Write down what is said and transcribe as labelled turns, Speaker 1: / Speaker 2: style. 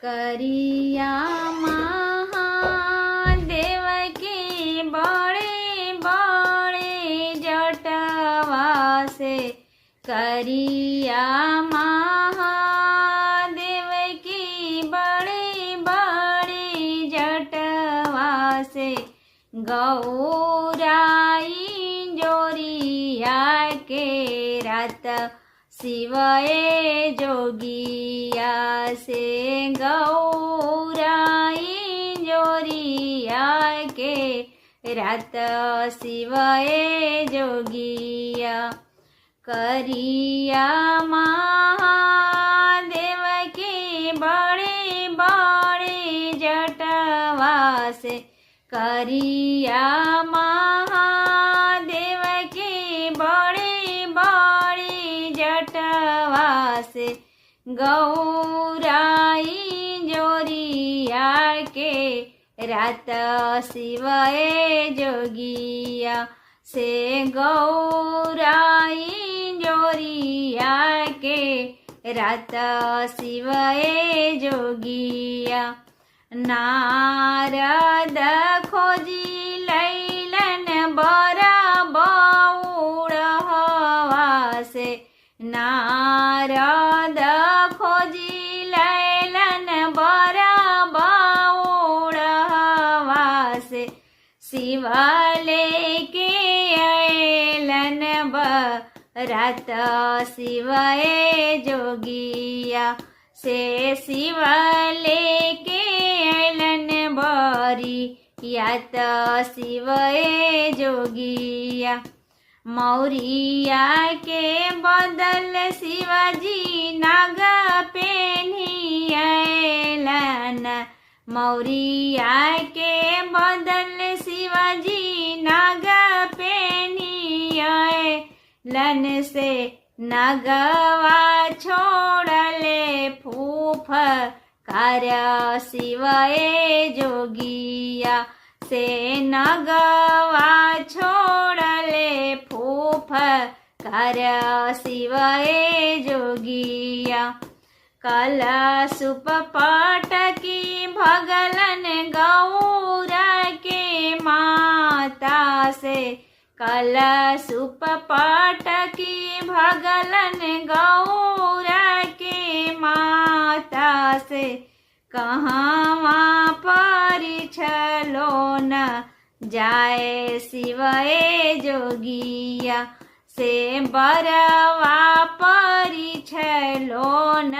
Speaker 1: करिया महादेव के बड़े बड़े जटवा से, करिया महादेव के बड़े बड़े जटवा से, गौराई जोरिया के रात शिवए जोगिया से, गौराई जोरिया के रात शिवए जोगिया। करिया महादेव के बड़े बड़े जटवा से, करिया महादेव के बड़े बड़े जटवा से, गौराई जोरिया के रात शिवए जोगिया से, गौराई जोरिया के रात शिवए जोगिया। नारद खोजी लैलन बरा बौड़हवा से, नारद खोजी लैलन बरा बौड़हवा से, शिव लेके अयलन बरात शिवए जोगिया से, शिव लेके अयलन बरी यात शिवए जोगिया। मौरिया के बदल शिवजी नाग पेन्ही अयलन, मौरिया के बदल शिवजी नाग पेन्ही अयलन से, नगवा छोड़ले फूफ कार्य शिवए जोगिया से, नगवा छोड़ले फूफ कार्य शिवए जोगिया। कलशुप पटकी भगलन गौरा के माता से, कलशुप पटकी भगलन गौरा के माता से, कहवा परिछलो न जाए शिवए जोगिया से, बरवा परिछलो न